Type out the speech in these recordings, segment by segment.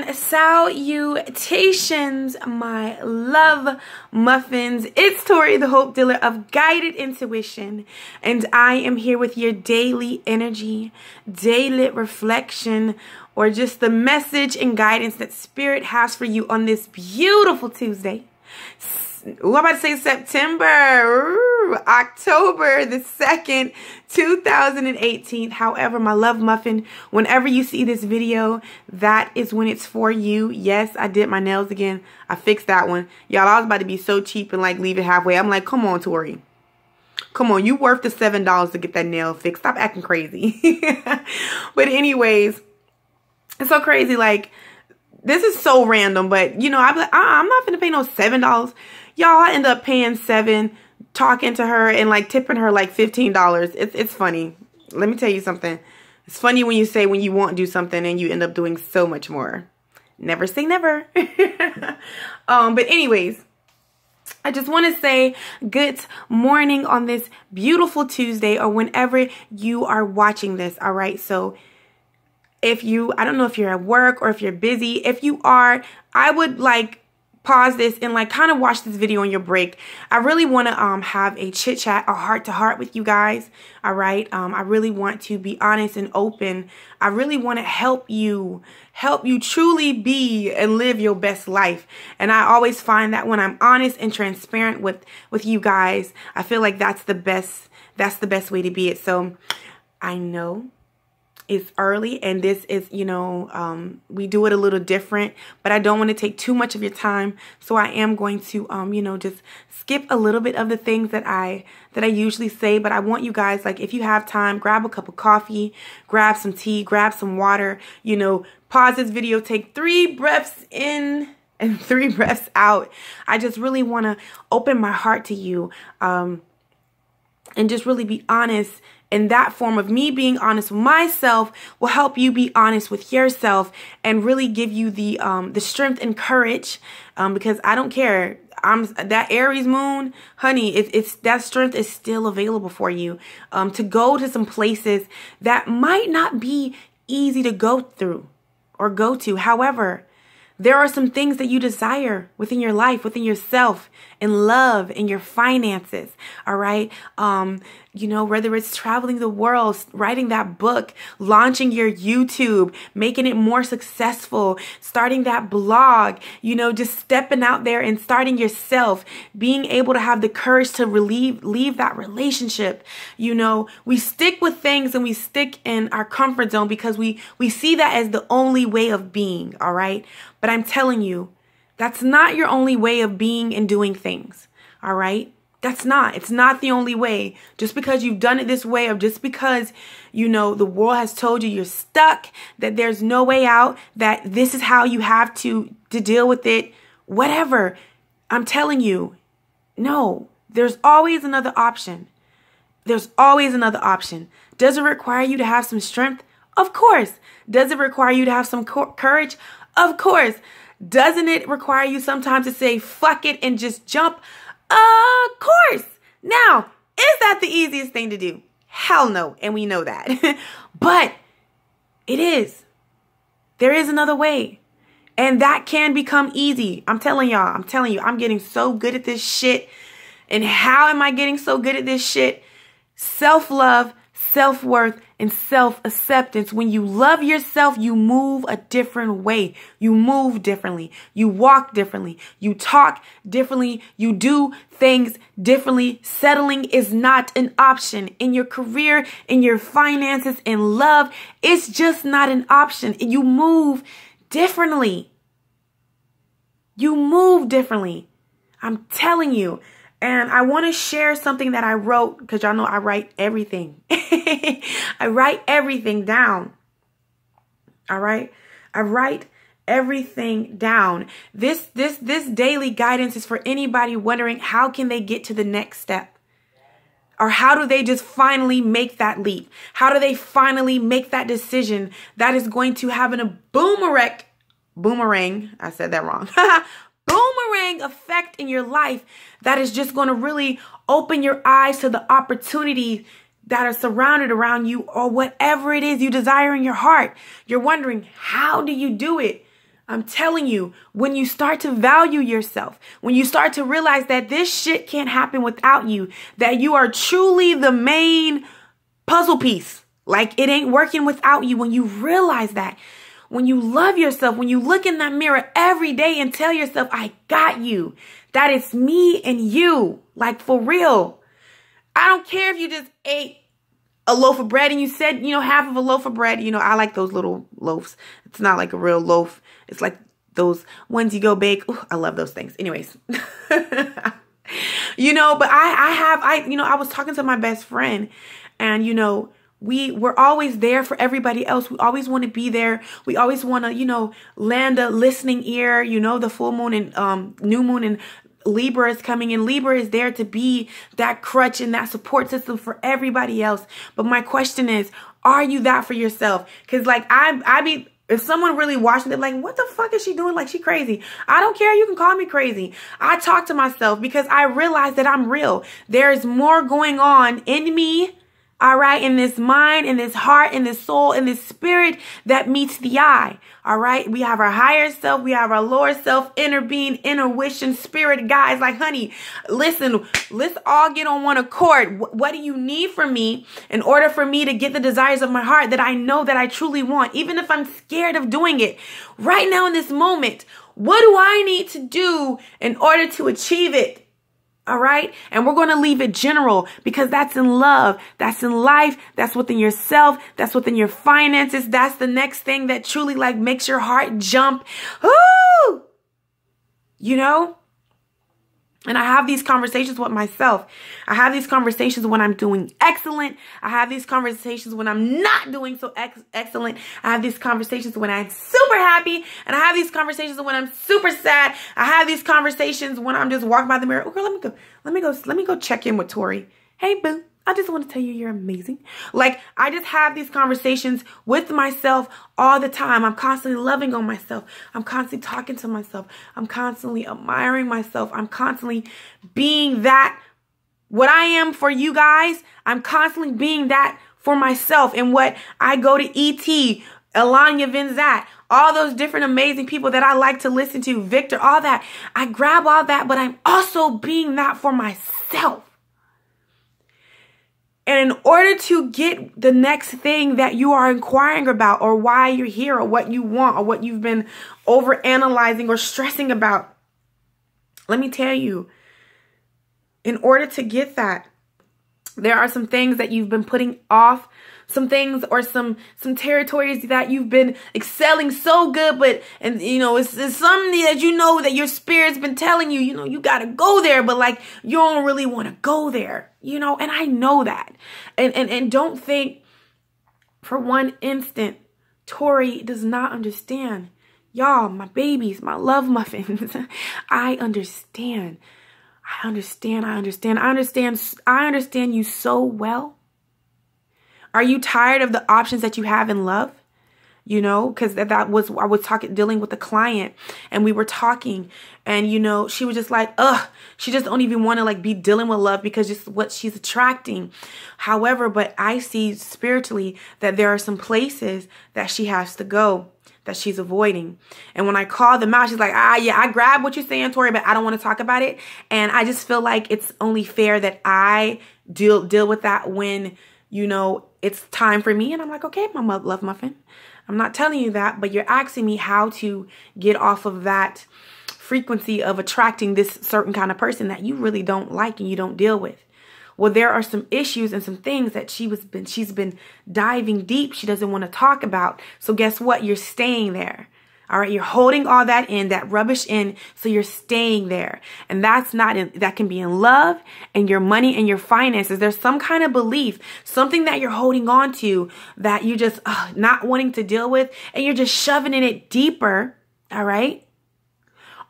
And salutations, my love muffins. It's Tori, the Hope Dealer of Guided Intuition, and I am here with your daily energy, daily reflection, or just the message and guidance that Spirit has for you on this beautiful Tuesday. Ooh, I'm about to say September. Ooh, October the 2nd, 2018. However, my love muffin, whenever you see this video, that is when it's for you. Yes, I did my nails again. I fixed that one. Y'all, I was about to be so cheap and like leave it halfway. I'm like, come on, Tori. Come on, you worth the $7 to get that nail fixed. Stop acting crazy. But anyways, it's so crazy. Like, this is so random, but you know, I'm like, I'm not gonna pay no $7. Y'all, I end up paying $7, talking to her and like tipping her like $15. It's funny. Let me tell you something. It's funny when you say when you won't do something and you end up doing so much more. Never say never. But anyways, I just want to say good morning on this beautiful Tuesday or whenever you are watching this. All right. So if you, I don't know if you're at work or if you're busy. If you are, I would like pause this and like kind of watch this video on your break. I really want to have a chit chat, a heart to heart with you guys. All right. I really want to be honest and open. I really want to help you truly be and live your best life. And I always find that when I'm honest and transparent with you guys, I feel like that's the best way to be it. So I know it's early and this is, you know, we do it a little different, but I don't want to take too much of your time. So I am going to, you know, just skip a little bit of the things that I usually say. But I want you guys, like, if you have time, grab a cup of coffee, grab some tea, grab some water, you know, pause this video, take 3 breaths in and 3 breaths out. I just really want to open my heart to you and just really be honest. And that form of me being honest with myself will help you be honest with yourself and really give you the strength and courage, because I don't care. That Aries moon, honey, it's that strength is still available for you to go to some places that might not be easy to go through or go to. However, there are some things that you desire within your life, within yourself, in love, in your finances, all right? You know, whether it's traveling the world, writing that book, launching your YouTube, making it more successful, starting that blog, you know, just stepping out there and starting yourself, being able to have the courage to leave that relationship. You know, we stick with things and we stick in our comfort zone because we see that as the only way of being, all right? But I'm telling you, that's not your only way of being and doing things, all right? It's not the only way. Just because you've done it this way, or just because, you know, the world has told you you're stuck, that there's no way out, that this is how you have to deal with it, whatever. I'm telling you, no, there's always another option. There's always another option. Does it require you to have some strength? Of course. Does it require you to have some courage? Of course. Doesn't it require you sometimes to say, fuck it, and just jump? Of course. Now, is that the easiest thing to do? Hell no. And we know that. But it is. There is another way. And that can become easy. I'm telling y'all. I'm getting so good at this shit. And how am I getting so good at this shit? Self-love, self-worth, and self-acceptance. When you love yourself, you move a different way. You move differently. You walk differently. You talk differently. You do things differently. Settling is not an option. In your career, in your finances, in love, it's just not an option. You move differently. You move differently. I'm telling you. And I want to share something that I wrote, because y'all know I write everything. I write everything down. All right. I write everything down. This daily guidance is for anybody wondering how can they get to the next step? Or how do they just finally make that leap? How do they finally make that decision that is going to have a boomerang, I said that wrong. Boomerang effect in your life that is just going to really open your eyes to the opportunities that are surrounded around you, or whatever it is you desire in your heart. You're wondering, how do you do it? I'm telling you, when you start to value yourself, when you start to realize that this shit can't happen without you, that you are truly the main puzzle piece, like it ain't working without you, when you realize that, when you love yourself, when you look in that mirror every day and tell yourself, I got you, that it's me and you, like for real. I don't care if you just ate a loaf of bread and you said, half of a loaf of bread. I like those little loaves. It's not like a real loaf. It's like those ones you go bake. Ooh, I love those things. Anyways, but I was talking to my best friend and, we're always there for everybody else. We always want to be there. We always want to, lend a listening ear, the full moon and new moon and Libra is coming in. Libra is there to be that crutch and that support system for everybody else. But my question is, are you that for yourself? Because if someone really watching it, like, what the fuck is she doing? Like, she crazy. I don't care. You can call me crazy. I talk to myself because I realize that I'm real. There's more going on in me. All right. In this mind, in this heart, in this soul, in this spirit that meets the eye. All right. We have our higher self. We have our lower self, inner being, intuition, spirit guides. Like, honey, listen, let's all get on one accord. What do you need from me in order for me to get the desires of my heart that I know that I truly want? Even if I'm scared of doing it right now in this moment, what do I need to do in order to achieve it? All right. And we're going to leave it general because that's in love. That's in life. That's within yourself. That's within your finances. That's the next thing that truly makes your heart jump. Ooh! And I have these conversations with myself. I have these conversations when I'm doing excellent. I have these conversations when I'm not doing so excellent. I have these conversations when I'm super happy. And I have these conversations when I'm super sad. I have these conversations when I'm just walking by the mirror. Oh, girl, let me go check in with Tori. Hey, boo. I just want to tell you you're amazing. Like, I just have these conversations with myself all the time. I'm constantly loving on myself. I'm constantly talking to myself. I'm constantly admiring myself. I'm constantly being that, what I am for you guys. I'm constantly being that for myself. And what I go to E.T., Alanya Vinzat, all those different amazing people that I like to listen to, Victor, all that. I grab all that, but I'm also being that for myself. And in order to get the next thing that you are inquiring about or why you're here or what you want or what you've been overanalyzing or stressing about, let me tell you, in order to get that, there are some things that you've been putting off, some things or some territories that you've been excelling so good, but, it's something that that your spirit's been telling you, you got to go there, but like, you don't really want to go there, and I know that. And don't think for one instant, Tori does not understand. Y'all, my babies, my love muffins, I understand. I understand you so well. Are you tired of the options that you have in love? Because I was dealing with a client and we were talking and, she was just like, she just don't even want to be dealing with love because just what she's attracting. However, but I see spiritually that there are some places that she has to go, that she's avoiding. And when I call them out, she's like, yeah, I grab what you're saying, Tori, but I don't want to talk about it. And I just feel like it's only fair that I deal with that when, it's time for me. And I'm like, okay, my love muffin, I'm not telling you that, but you're asking me how to get off of that frequency of attracting this certain kind of person that you really don't like and you don't deal with. Well, there are some issues and some things that she's been diving deep. She doesn't want to talk about. So guess what? You're staying there. All right. You're holding all that in, that rubbish in. So you're staying there. And that can be in love and your money and your finances. There's some kind of belief, something that you're holding on to that you're just not wanting to deal with. And you're just shoving in it deeper. All right.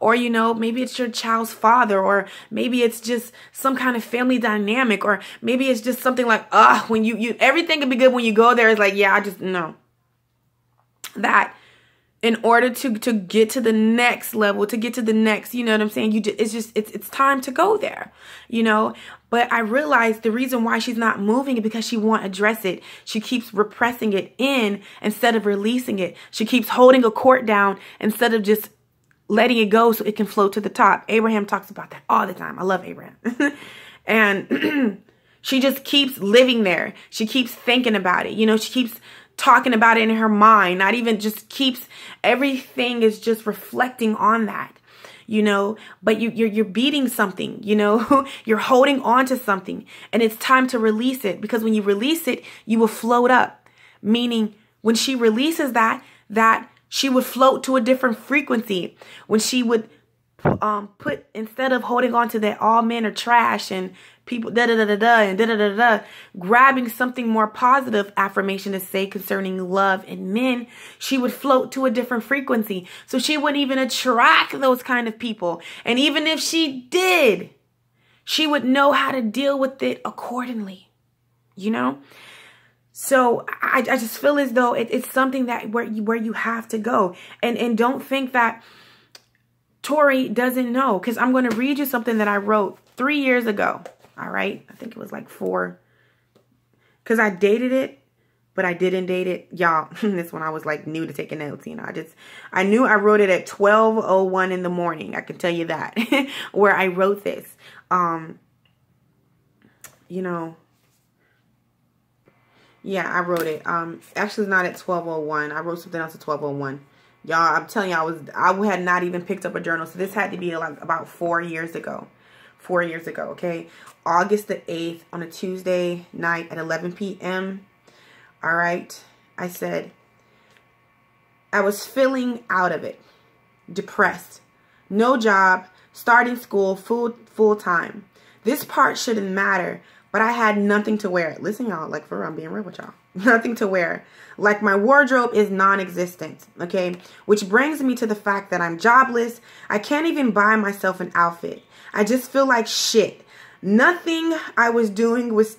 Or, maybe it's your child's father, or maybe it's just some kind of family dynamic, or maybe it's just something like, when you everything can be good when you go there. It's like, yeah, I just, no. That in order to get to the next level, to get to the next, you know what I'm saying? It's time to go there, you know? But I realized the reason why she's not moving is because she won't address it. She keeps repressing it in instead of releasing it. She keeps holding a court down instead of just letting it go so it can float to the top. Abraham talks about that all the time. I love Abraham. And she just keeps living there. She keeps thinking about it. You know, she keeps talking about it in her mind, not even just keeps, everything is just reflecting on that, you know, but you're beating something, you know, you're holding on to something, and it's time to release it, because when you release it, you will float up, meaning when she releases that she would float to a different frequency. When she would put, instead of holding on to that all men are trash and people and grabbing something more positive affirmation to say concerning love and men, she would float to a different frequency. So she wouldn't even attract those kind of people. And even if she did, she would know how to deal with it accordingly, you know? So I just feel as though it's something that where you have to go. And don't think that Tori doesn't know, because I'm going to read you something that I wrote 3 years ago. All right. I think it was like 4, because I dated it, but I didn't date it. Y'all, this one I was like new to taking notes. You know, I knew I wrote it at 12:01 in the morning. I can tell you that where I wrote this. You know, yeah, I wrote it. Actually not at 12:01. I wrote something else at 12:01. Y'all, I'm telling you, I had not even picked up a journal. So this had to be like about 4 years ago. 4 years ago, okay? August the 8th on a Tuesday night at 11 p.m. All right. I said, I was feeling out of it. Depressed. No job. Starting school full time. This part shouldn't matter, but I had nothing to wear. Listen, y'all, like for real, I'm being real with y'all. Nothing to wear. Like my wardrobe is non-existent, okay? Which brings me to the fact that I'm jobless. I can't even buy myself an outfit. I just feel like shit. Nothing I was doing was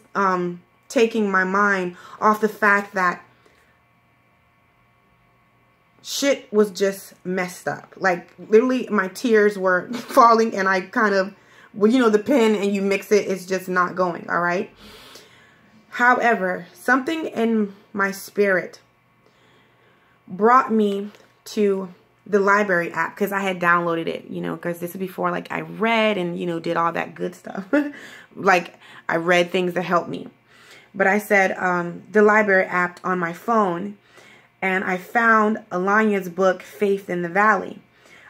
taking my mind off the fact that shit was just messed up. Like literally my tears were falling, and I kind of, well, you know, the pen and you mix it, it's just not going, all right? However, something in my spirit brought me to the library app, because I had downloaded it, you know, because this is before like I read and, you know, did all that good stuff. Like I read things that helped me. But I said the library app on my phone, and I found Alania's book, Faith in the Valley.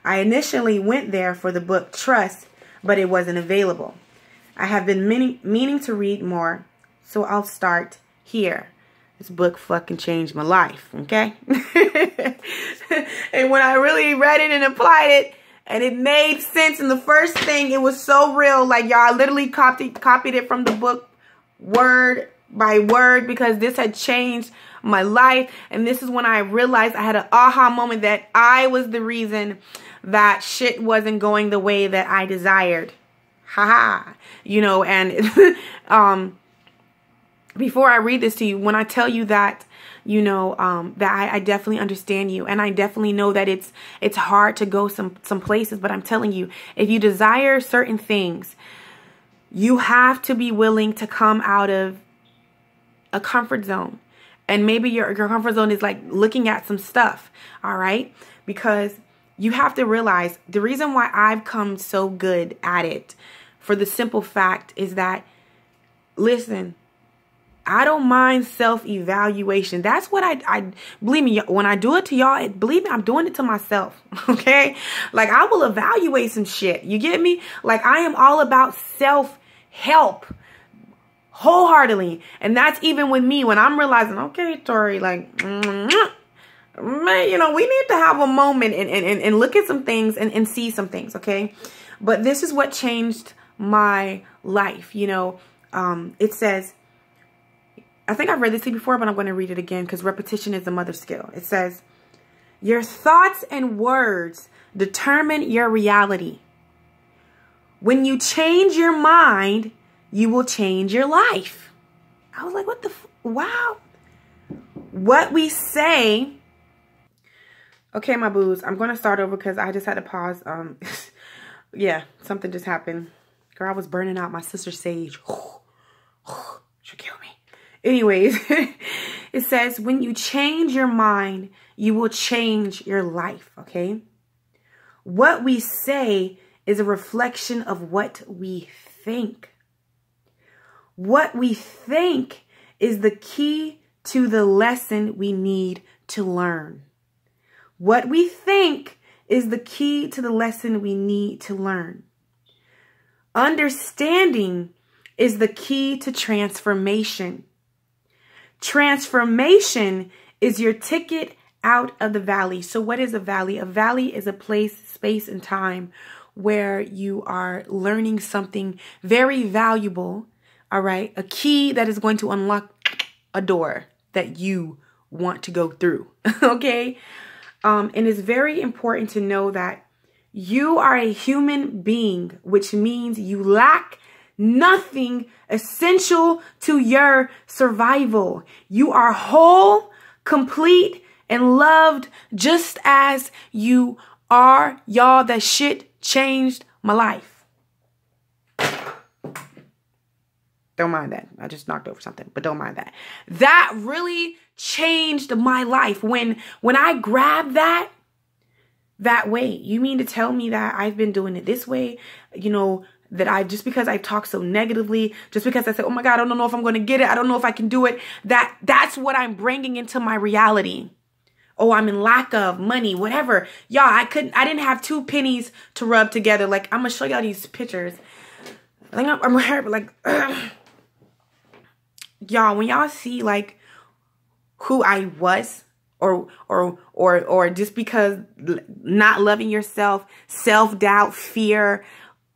I initially went there for the book Trust, but it wasn't available. I have been meaning to read more, so I'll start here. This book fucking changed my life, okay? And when I really read it and applied it, and it made sense, and the first thing, it was so real. Like, y'all, I literally copied it from the book word by word, because this had changed my life. And this is when I realized, I had an aha moment that I was the reason that shit wasn't going the way that I desired. Haha. You know, and before I read this to you, when I tell you that, you know, that I definitely understand you, and I definitely know that it's hard to go some places, but I'm telling you, if you desire certain things, you have to be willing to come out of a comfort zone. And maybe your comfort zone is like looking at some stuff, all right? Because you have to realize the reason why I've come so good at it, for the simple fact is that, listen, I don't mind self-evaluation. That's what I believe me, when I do it to y'all, believe me, I'm doing it to myself, okay? Like, I will evaluate some shit. You get me? Like, I am all about self-help wholeheartedly. And that's even with me, when I'm realizing, okay, Tori, like, man, you know, we need to have a moment and look at some things and see some things, okay? But this is what changed my life, you know. It says, I think I've read this to you before, but I'm going to read it again, because repetition is the mother skill. It says, your thoughts and words determine your reality. When you change your mind, you will change your life. I was like, what the wow. What we say, Okay, my boos, I'm going to start over because I just had to pause. Yeah, something just happened. Girl, I was burning out my sister's sage. She'll kill me. Anyways, it says, when you change your mind, you will change your life, okay? What we say is a reflection of what we think. What we think is the key to the lesson we need to learn. What we think is the key to the lesson we need to learn. Understanding is the key to transformation. Transformation is your ticket out of the valley. So what is a valley? A valley is a place, space, and time where you are learning something very valuable, all right? A key that is going to unlock a door that you want to go through, okay? And it's very important to know that you are a human being, which means you lack nothing essential to your survival. You are whole, complete, and loved just as you are. Y'all, that shit changed my life. Don't mind that. I just knocked over something, but don't mind that. That really changed my life. When I grabbed that way, you mean to tell me that I've been doing it this way, you know, that just because I talk so negatively, just because I say, oh my God, I don't know if I'm going to get it, I don't know if I can do it, that's what I'm bringing into my reality. Oh, I'm in lack of money, whatever. Y'all, I didn't have 2 pennies to rub together. Like, I'm going to show y'all these pictures. I think I'm like, y'all, when y'all see like who I was, or just because not loving yourself, self-doubt, fear,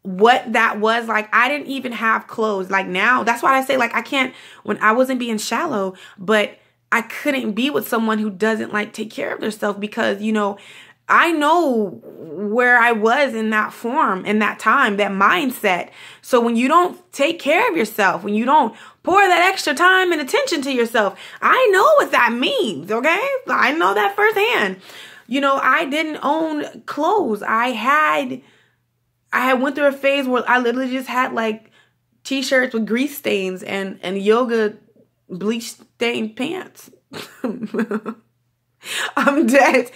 what that was, like, I didn't even have clothes. Like now, that's why I say, like, I can't, when I wasn't being shallow, but I couldn't be with someone who doesn't like take care of themselves, because, you know, I know where I was in that form, in that time, that mindset. So when you don't take care of yourself, when you don't pour that extra time and attention to yourself, I know what that means, okay? I know that firsthand. You know, I didn't own clothes. I went through a phase where I literally just had like t-shirts with grease stains and yoga bleach stained pants. I'm dead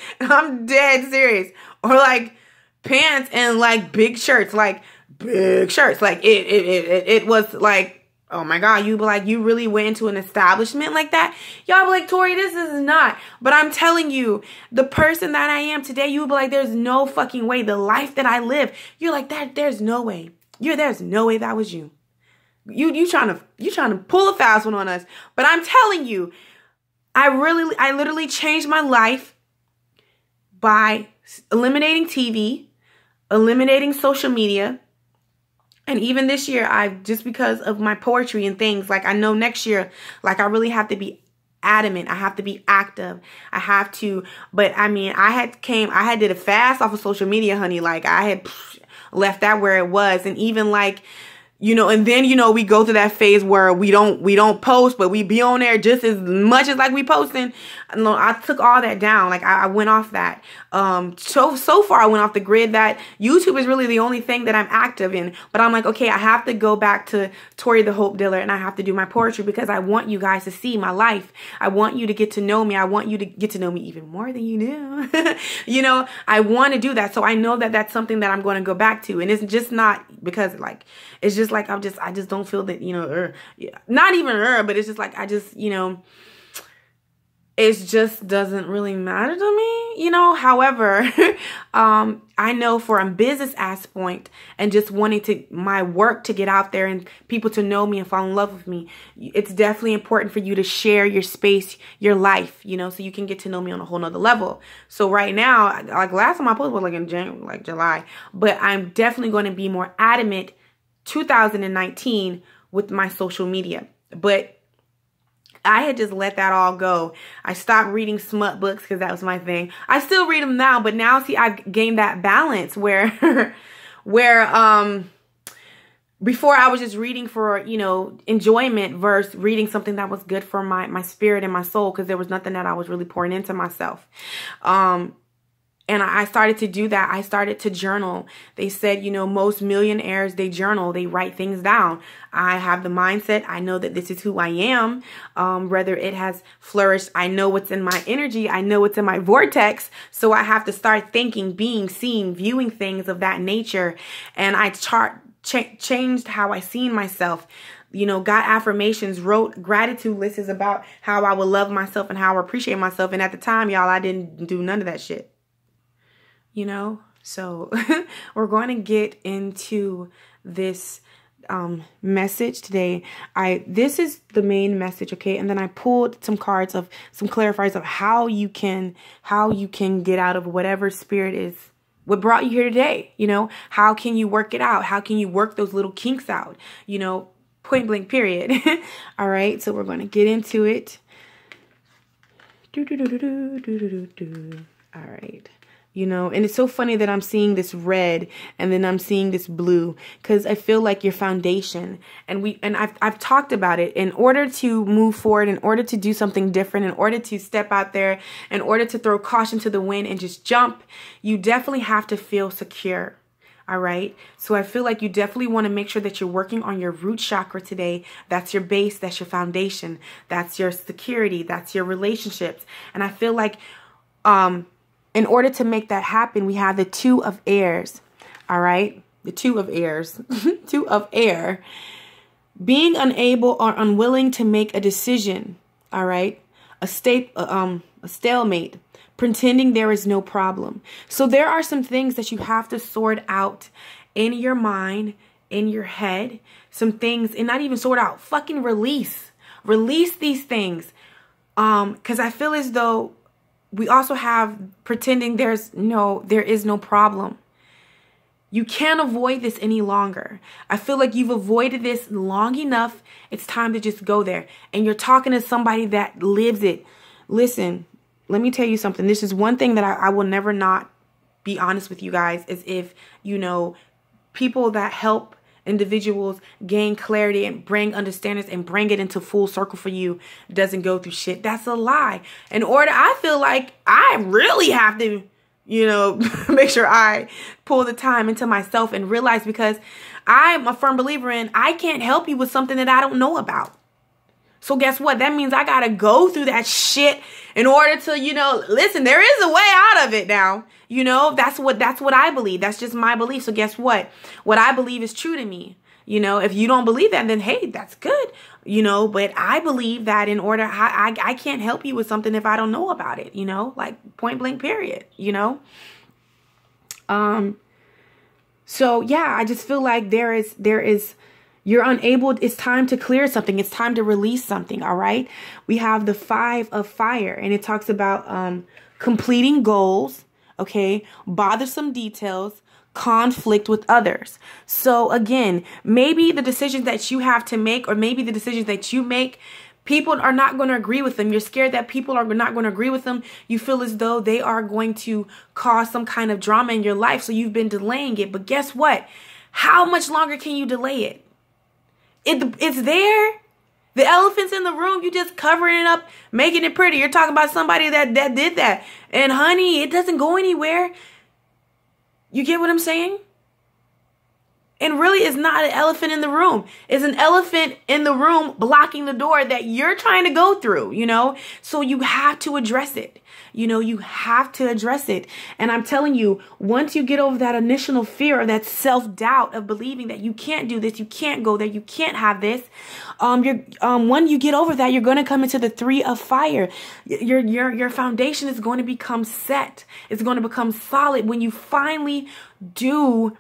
serious. Or like pants and like big shirts, like it was like, oh my God, you be like, you really went into an establishment like that? Y'all be like, Tori, this is not. But I'm telling you, the person that I am today, you be like, there's no fucking way. The life that I live, you're like, there's no way. There's no way that was you. You trying to pull a fast one on us. But I'm telling you, I literally changed my life by eliminating TV, eliminating social media. And even this year, just because of my poetry and things, like I know next year, like I really have to be adamant. I have to be active. I have to, but I mean, I did a fast off of social media, honey. Like I had left that where it was. And even like, you know, and then, you know, we go through that phase where we don't post, but we be on there just as much as like we posting. No, I took all that down. Like I went off that. So far I went off the grid that YouTube is really the only thing that I'm active in. But I'm like, okay, I have to go back to Tori the Hope Dealer, and I have to do my poetry because I want you guys to see my life. I want you to get to know me. I want you to get to know me even more than you do. You know, I want to do that. So I know that that's something that I'm going to go back to. And it's just not because like, it's just like, I just don't feel that, you know, not even but it's just like, I just, you know, it just doesn't really matter to me, you know. However, I know for a business aspect and just wanting my work to get out there and people to know me and fall in love with me, it's definitely important for you to share your space, your life, you know, so you can get to know me on a whole nother level. So right now, like last time I posted was like in January, like July, but I'm definitely going to be more adamant 2019 with my social media. But I had just let that all go. I stopped reading smut books because that was my thing. I still read them now, but now see, I've gained that balance where before I was just reading for, you know, enjoyment versus reading something that was good for my spirit and my soul, because there was nothing that I was really pouring into myself. And I started to do that. I started to journal. They said, you know, most millionaires, they journal, they write things down. I have the mindset. I know that this is who I am. Whether it has flourished, I know what's in my energy. I know what's in my vortex. So I have to start thinking, being, seeing, viewing things of that nature. And I changed how I seen myself. You know, got affirmations, wrote gratitude lists about how I would love myself and how I appreciate myself. And at the time, y'all, I didn't do none of that shit. You know, so we're going to get into this message today. This is the main message, okay? And then I pulled some cards of some clarifiers of how you can get out of whatever spirit is what brought you here today. You know, how can you work it out? How can you work those little kinks out? You know, point blank period. All right, so we're going to get into it. All right. You know, and it's so funny that I'm seeing this red and then I'm seeing this blue, because I feel like your foundation, and I've talked about it. In order to move forward, in order to do something different, in order to step out there, in order to throw caution to the wind and just jump, you definitely have to feel secure. All right. So I feel like you definitely want to make sure that you're working on your root chakra today. That's your base. That's your foundation. That's your security. That's your relationships. And I feel like, in order to make that happen, we have the Two of Airs. All right. The Two of Airs, Two of Air, being unable or unwilling to make a decision. All right. A stalemate, pretending there is no problem. So there are some things that you have to sort out in your mind, in your head, some things, and not even sort out, fucking release these things. Because I feel as though we also have pretending there is no problem. You can't avoid this any longer. I feel like you've avoided this long enough. It's time to just go there. And you're talking to somebody that lives it. Listen, let me tell you something. This is one thing that I will never not be honest with you guys, is if, you know, people that help individuals gain clarity and bring understandings and bring it into full circle for you doesn't go through shit. That's a lie. In order, I feel like I really have to, you know, make sure I pull the time into myself and realize, because I'm a firm believer in, I can't help you with something that I don't know about. So guess what? That means I got to go through that shit in order to, you know, listen, there is a way out of it now. You know, that's what I believe. That's just my belief. So guess what? What I believe is true to me. You know, if you don't believe that, then hey, that's good. You know, but I believe that in order, I can't help you with something if I don't know about it, you know, like point blank period, you know? So yeah, I just feel like there is, you're unable, it's time to clear something. It's time to release something. All right. We have the Five of Fire, and it talks about, completing goals. Okay. Bothersome details, conflict with others. So again, maybe the decisions that you have to make, or maybe the decisions that you make, people are not going to agree with them. You're scared that people are not going to agree with them. You feel as though they are going to cause some kind of drama in your life. So you've been delaying it. But guess what? How much longer can you delay it? It's there. The elephant's in the room. You just covering it up, making it pretty. You're talking about somebody that did that. And honey, it doesn't go anywhere. You get what I'm saying? And really, it's not an elephant in the room. It's an elephant in the room blocking the door that you're trying to go through, you know? So you have to address it. You know, you have to address it. And I'm telling you, once you get over that initial fear, or that self-doubt of believing that you can't do this, you can't go there, you can't have this, when you get over that, you're going to come into the Three of Fire. Your foundation is going to become set. It's going to become solid when you finally do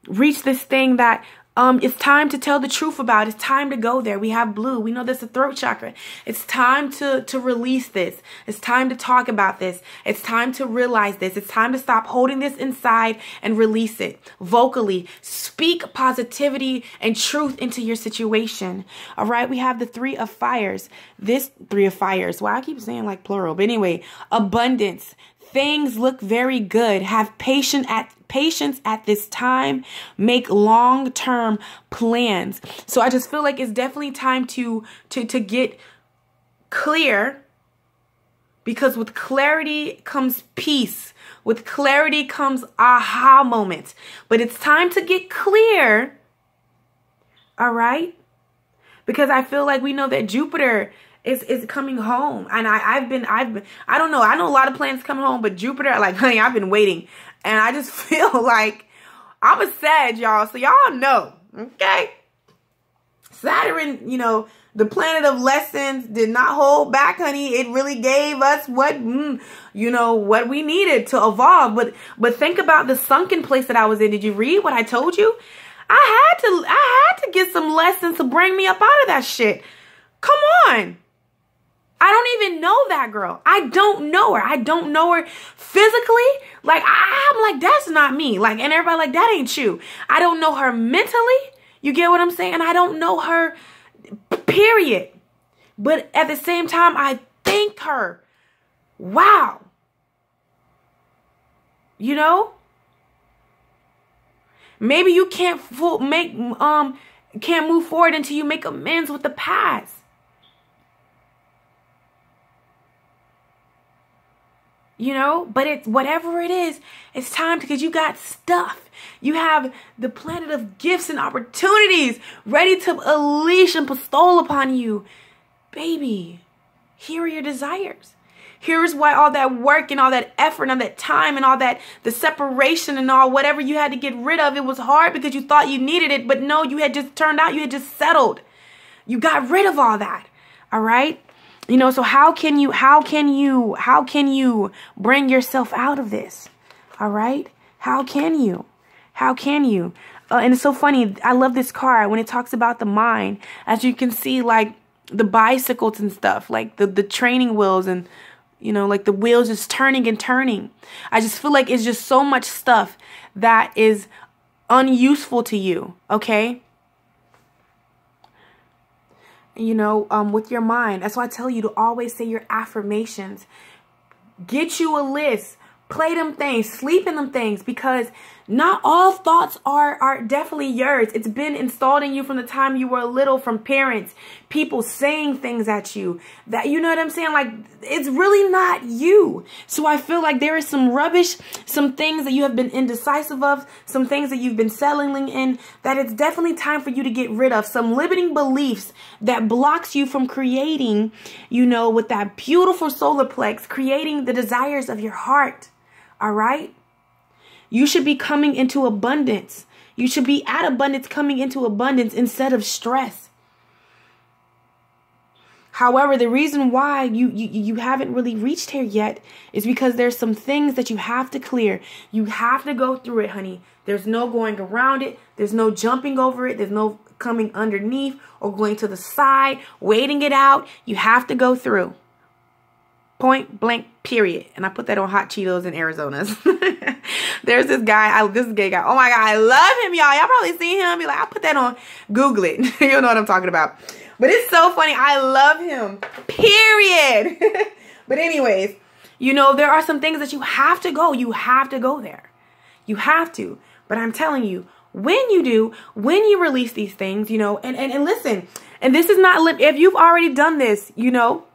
reach this thing that it's time to tell the truth about. It's time to go there. We have blue. We know that's the throat chakra. It's time to release this. It's time to talk about this. It's time to realize this. It's time to stop holding this inside and release it vocally. Speak positivity and truth into your situation. All right. We have the Three of Fires. This Three of Fires. Well, I keep saying like plural, but anyway, abundance. Things look very good. Have patience at this time. Make long-term plans. So I just feel like it's definitely time to get clear Because with clarity comes peace. With clarity comes aha moments. But it's time to get clear. All right? Because I feel like we know that Jupiter is coming home. And I don't know. I know a lot of planets coming home, but Jupiter, like, honey, I've been waiting. And I just feel like I'm a Sag, y'all. So y'all know, okay? Saturn, you know, the planet of lessons did not hold back, honey. It really gave us what, you know, what we needed to evolve. But think about the sunken place that I was in. Did you read what I told you? I had to get some lessons to bring me up out of that shit. Come on. I don't even know that girl. I don't know her. I don't know her physically. Like, I'm like, that's not me. Like, and everybody like, that ain't you. I don't know her mentally. You get what I'm saying? And I don't know her, period. But at the same time, I thank her. Wow. You know? Maybe you can't move forward until you make amends with the past. You know, but it's whatever it is, it's time because you got stuff. You have the planet of gifts and opportunities ready to unleash and bestow upon you. Baby, here are your desires. Here's why all that work and all that effort and all that time and all that, the separation and all whatever you had to get rid of, it was hard because you thought you needed it, but no, you had just turned out, you had just settled. You got rid of all that. All right. You know, so how can you bring yourself out of this? All right. How can you? And it's so funny. I love this card when it talks about the mind, as you can see, like the bicycles and stuff, like the training wheels and, you know, like the wheels just turning and turning. I just feel like it's just so much stuff that is unuseful to you. Okay. You know, with your mind. That's why I tell you to always say your affirmations. Get you a list. Play them things. Sleep in them things. Because not all thoughts are definitely yours. It's been installed in you from the time you were little, from parents. People saying things at you. That, you know what I'm saying? Like, it's really not you. So I feel like there is some rubbish, some things that you have been indecisive of, some things that you've been settling in, that it's definitely time for you to get rid of. Some limiting beliefs that blocks you from creating, you know, with that beautiful solar plex, creating the desires of your heart. All right? You should be coming into abundance. You should be at abundance, coming into abundance instead of stress. However, the reason why you haven't really reached here yet is because there's some things that you have to clear. You have to go through it, honey. There's no going around it. There's no jumping over it. There's no coming underneath or going to the side, waiting it out. You have to go through. Point blank, period. And I put that on hot Cheetos in Arizona. There's this guy, this gay guy. Oh my God, I love him, y'all. Y'all probably seen him. Be like, I'll put that on. Google it. You'll know what I'm talking about. But it's so funny. I love him. Period. But anyways, you know, there are some things that you have to go. You have to go there. You have to. But I'm telling you, when you do, when you release these things, you know, and listen, and this is not, if you've already done this, you know,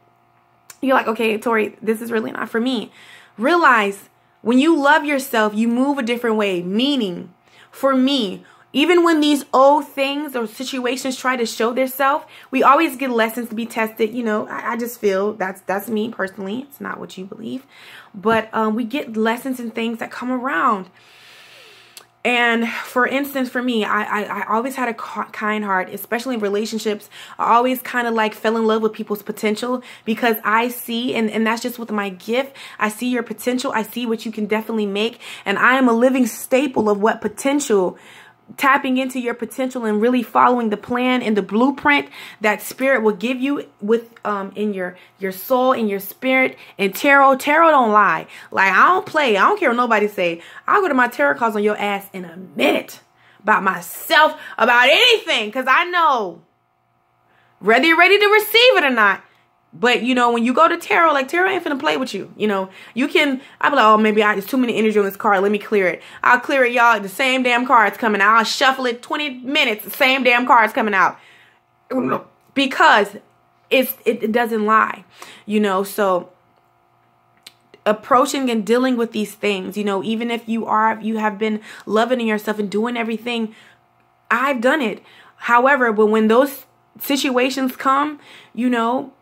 you're like, okay, Tori, this is really not for me. Realize when you love yourself, you move a different way. Meaning, for me, even when these old things or situations try to show themselves, we always get lessons to be tested. You know, I just feel that's me personally. It's not what you believe. But we get lessons and things that come around. And for instance, for me, I always had a kind heart, especially in relationships. I always kind of like fell in love with people's potential because I see, and that's just with my gift. I see your potential. I see what you can definitely make. And I am a living staple of what potential, tapping into your potential and really following the plan and the blueprint that spirit will give you with in your soul, in your spirit. And tarot don't lie. Like, I don't play. I don't care what nobody say. I'll go to my tarot cards on your ass in a minute about myself, about anything, because I know whether you're ready to receive it or not. But, you know, when you go to tarot, like, tarot ain't finna play with you. You know, you can, I'll be like, oh, maybe there's too many energy on this card. Let me clear it. I'll clear it, y'all. The same damn card's coming out. I'll shuffle it 20 minutes. The same damn card's coming out. Because it doesn't lie, you know. So approaching and dealing with these things. You know, even if you have been loving yourself and doing everything, I've done it. However, but when those situations come, you know,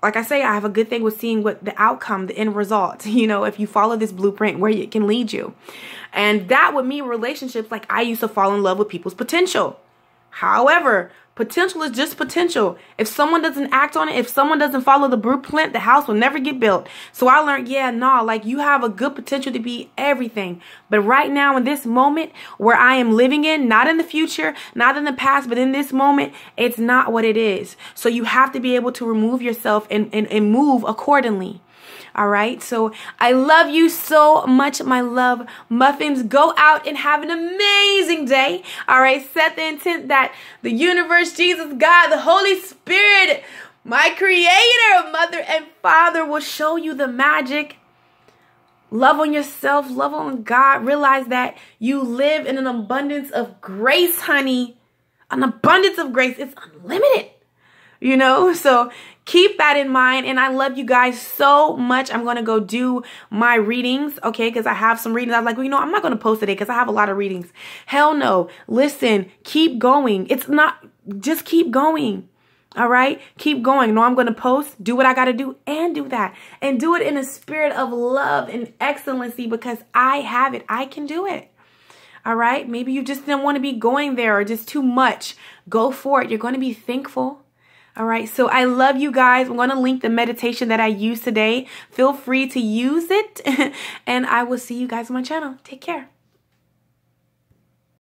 like I say, I have a good thing with seeing what the outcome, the end result, you know, if you follow this blueprint, where it can lead you. And that would mean relationships, like I used to fall in love with people's potential. However, potential is just potential. If someone doesn't act on it, if someone doesn't follow the blueprint, the house will never get built. So I learned, like you have a good potential to be everything. But right now in this moment where I am living in, not in the future, not in the past, but in this moment, it's not what it is. So you have to be able to remove yourself and move accordingly. All right. So I love you so much, my love muffins. Go out and have an amazing day. All right. Set the intent that the universe, Jesus, God, the Holy Spirit, my creator, mother and father will show you the magic. Love on yourself. Love on God. Realize that you live in an abundance of grace, honey. An abundance of grace. It's unlimited. You know, so keep that in mind. And I love you guys so much. I'm going to go do my readings, okay, because I have some readings. I was like, well, you know, I'm not going to post today because I have a lot of readings. Hell no. Listen, keep going. It's not, just keep going. All right, keep going. No, I'm going to post, do what I got to do, and do that. And do it in a spirit of love and excellency, because I have it. I can do it. All right. Maybe you just didn't want to be going there, or just too much. Go for it. You're going to be thankful. All right. So I love you guys. I'm going to link the meditation that I used today. Feel free to use it. And I will see you guys on my channel. Take care.